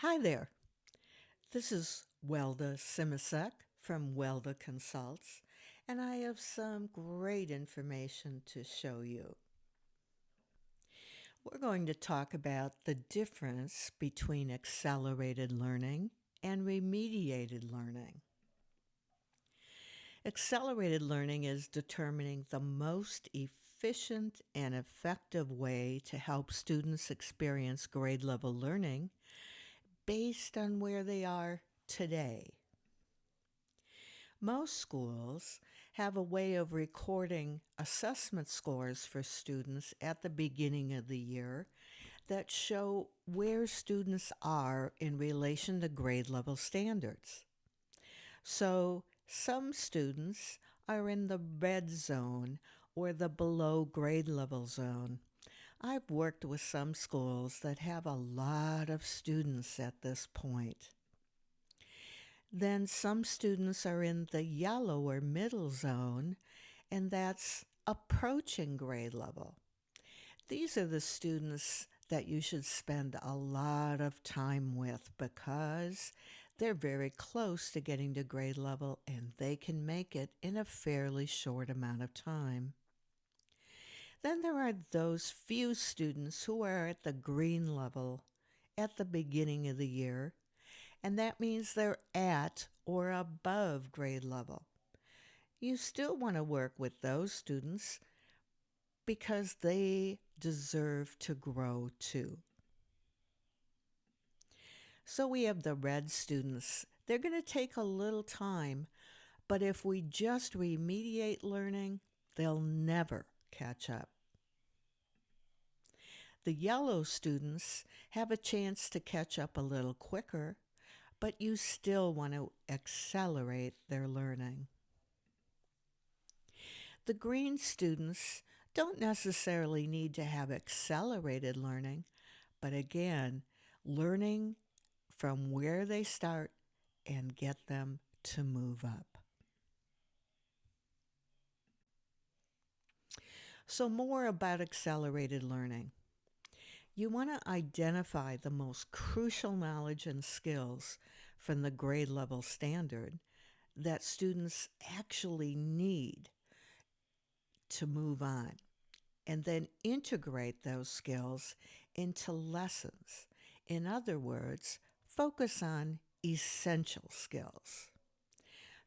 Hi there. This is Welda Simasek from Welda Consults, and I have some great information to show you. We're going to talk about the difference between accelerated learning and remediated learning. Accelerated learning is determining the most efficient and effective way to help students experience grade level learning based on where they are today. Most schools have a way of recording assessment scores for students at the beginning of the year that show where students are in relation to grade level standards. So some students are in the red zone or the below grade level zone. I've worked with some schools that have a lot of students at this point. Then some students are in the yellow or middle zone, and that's approaching grade level. These are the students that you should spend a lot of time with because they're very close to getting to grade level and they can make it in a fairly short amount of time. Then there are those few students who are at the green level at the beginning of the year, and that means they're at or above grade level. You still want to work with those students because they deserve to grow too. So we have the red students. They're going to take a little time, but if we just remediate learning, they'll never catch up. The yellow students have a chance to catch up a little quicker, but you still want to accelerate their learning. The green students don't necessarily need to have accelerated learning, but again, learning from where they start and get them to move up. So, more about accelerated learning. You want to identify the most crucial knowledge and skills from the grade level standard that students actually need to move on, and then integrate those skills into lessons. In other words, focus on essential skills.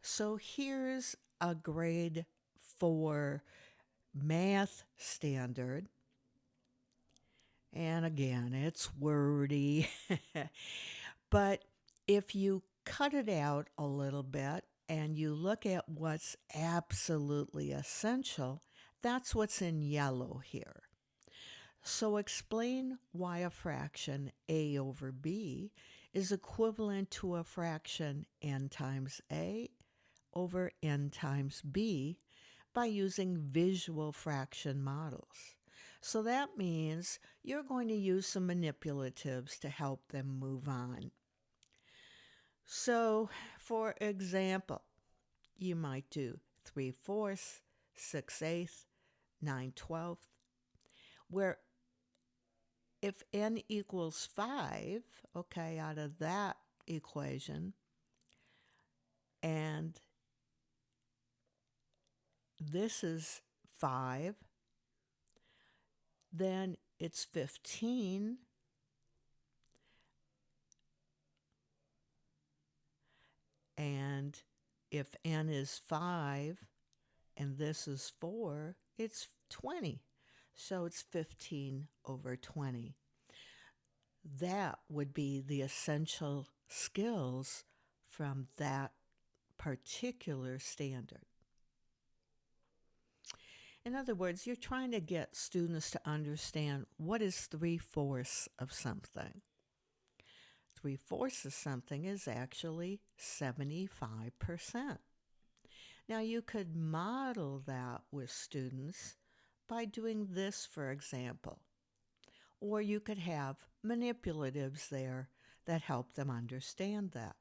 So here's a grade 4 math standard. And again, it's wordy. But if you cut it out a little bit and you look at what's absolutely essential, that's what's in yellow here. So explain why a fraction a over b is equivalent to a fraction n times a over n times b by using visual fraction models. So that means you're going to use some manipulatives to help them move on. So, for example, you might do 3/4, 6/8, 9/12, where if n equals 5, okay, out of that equation, and this is 5, then it's 15, and if n is 5 and this is 4, it's 20. So it's 15 over 20. That would be the essential skills from that particular standard. In other words, you're trying to get students to understand what is 3/4 of something. 3/4 of something is actually 75%. Now, you could model that with students by doing this, for example, or you could have manipulatives there that help them understand that.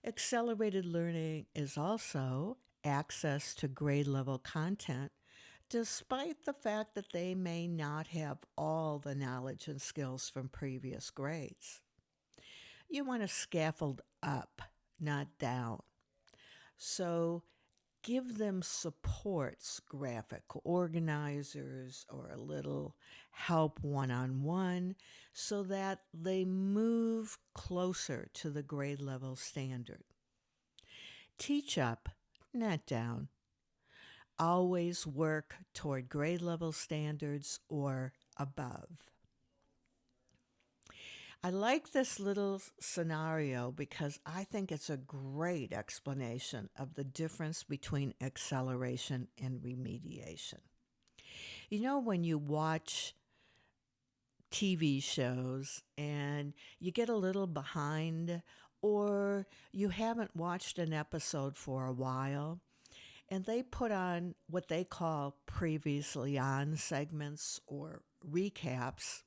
Accelerated learning is also access to grade level content despite the fact that they may not have all the knowledge and skills from previous grades. You want to scaffold up, not down. So give them supports, graphic organizers, or a little help one on one so that they move closer to the grade level standard. Teach up, not down. Always work toward grade level standards or above. I like this little scenario because I think it's a great explanation of the difference between acceleration and remediation. You know, when you watch TV shows and you get a little behind, or you haven't watched an episode for a while, and they put on what they call previously on segments or recaps,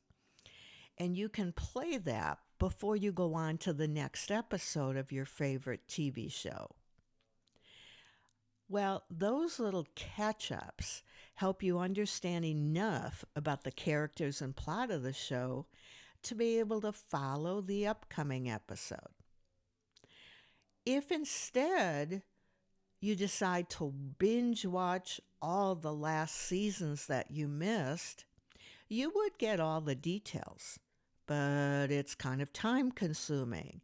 and you can play that before you go on to the next episode of your favorite TV show. Well, those little catch ups help you understand enough about the characters and plot of the show to be able to follow the upcoming episode. If instead you decide to binge watch all the last seasons that you missed, you would get all the details, but it's kind of time consuming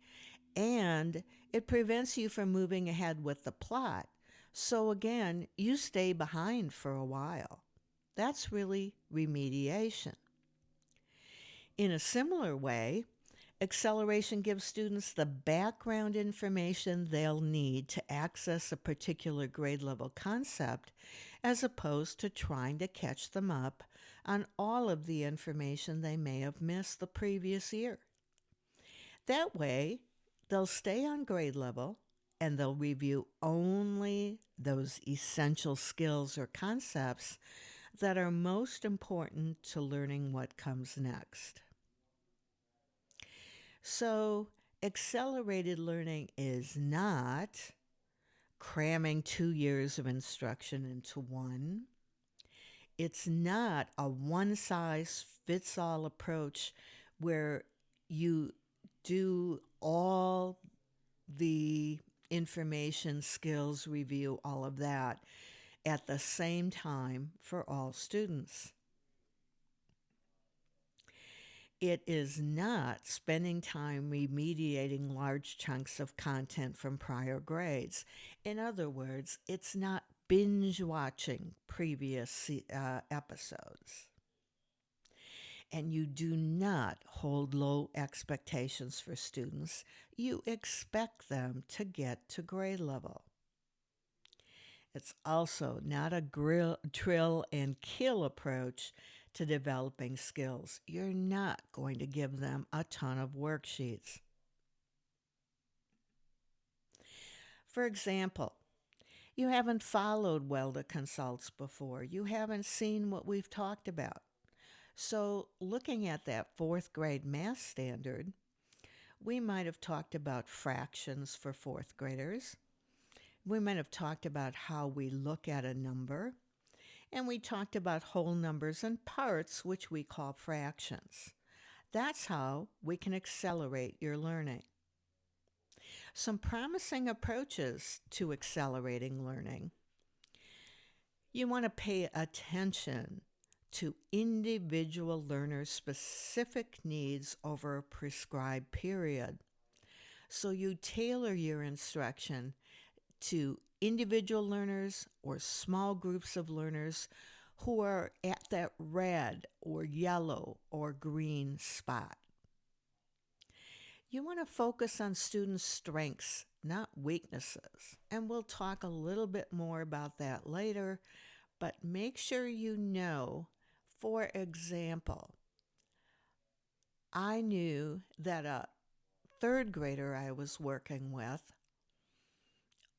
and it prevents you from moving ahead with the plot. So again, you stay behind for a while. That's really remediation. In a similar way, acceleration gives students the background information they'll need to access a particular grade level concept, as opposed to trying to catch them up on all of the information they may have missed the previous year. That way, they'll stay on grade level and they'll review only those essential skills or concepts that are most important to learning what comes next. So, accelerated learning is not cramming 2 years of instruction into one. It's not a one-size-fits-all approach where you do all the information, skills, review, all of that at the same time for all students. It is not spending time remediating large chunks of content from prior grades. In other words, it's not binge watching previous episodes. And you do not hold low expectations for students. You expect them to get to grade level. It's also not a drill and kill approach to developing skills. You're not going to give them a ton of worksheets. For example, you haven't followed WELDA Consults before. You haven't seen what we've talked about. So looking at that fourth grade math standard, we might have talked about fractions for fourth graders. We might have talked about how we look at a number. And we talked about whole numbers and parts, which we call fractions. That's how we can accelerate your learning. Some promising approaches to accelerating learning. You want to pay attention to individual learners' specific needs over a prescribed period. So you tailor your instruction to individual learners or small groups of learners who are at that red or yellow or green spot. You want to focus on students' strengths, not weaknesses. And we'll talk a little bit more about that later, but make sure you know, for example, I knew that a third grader I was working with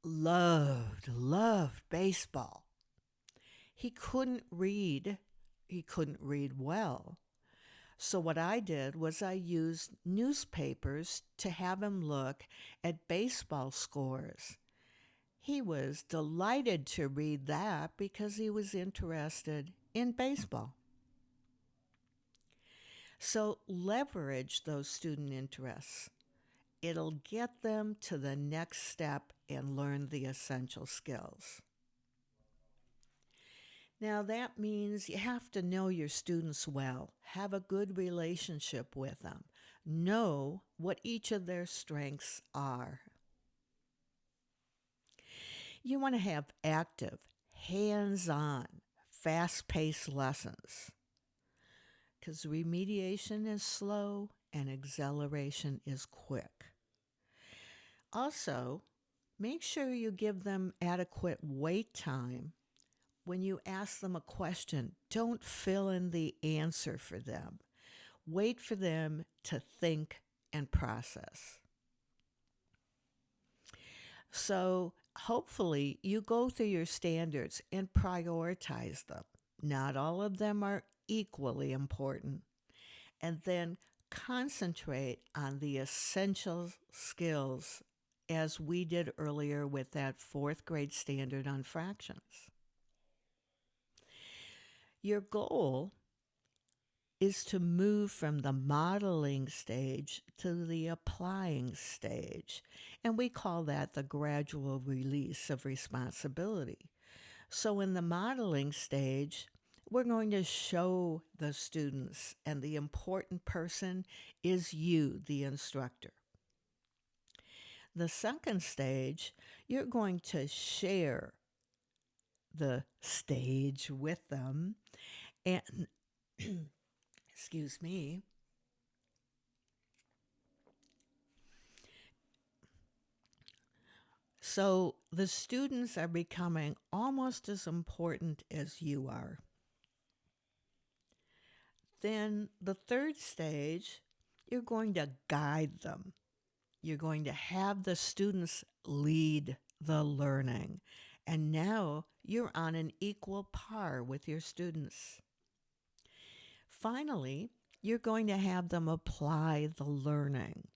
loved baseball. He couldn't read well. So what I did was I used newspapers to have him look at baseball scores. He was delighted to read that because he was interested in baseball. So leverage those student interests. It'll get them to the next step and learn the essential skills. Now, that means you have to know your students well, have a good relationship with them, know what each of their strengths are. You want to have active, hands on, fast paced lessons because remediation is slow and acceleration is quick. Also, make sure you give them adequate wait time. When you ask them a question, don't fill in the answer for them. Wait for them to think and process. So, hopefully, you go through your standards and prioritize them. Not all of them are equally important. And then concentrate on the essential skills as we did earlier with that fourth grade standard on fractions. Your goal is to move from the modeling stage to the applying stage. And we call that the gradual release of responsibility. So, in the modeling stage, we're going to show the students, and the important person is you, the instructor. The second stage, you're going to share the stage with them and excuse me. So the students are becoming almost as important as you are. Then the third stage, you're going to guide them. You're going to have the students lead the learning. And now you're on an equal par with your students. Finally, you're going to have them apply the learning.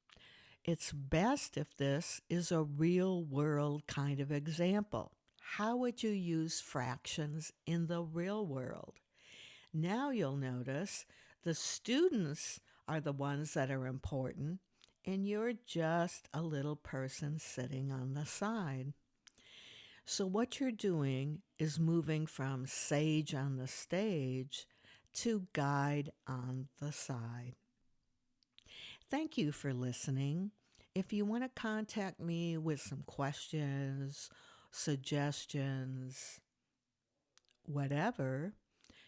It's best if this is a real world kind of example. How would you use fractions in the real world? Now you'll notice the students are the ones that are important, and you're just a little person sitting on the side. So, what you're doing is moving from sage on the stage to guide on the side. Thank you for listening. If you want to contact me with some questions, suggestions, whatever,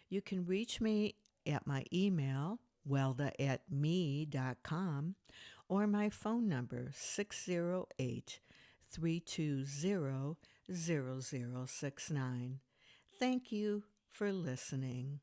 you can reach me at my email, welda@me.com, or my phone number, 608-320-0069. Thank you for listening.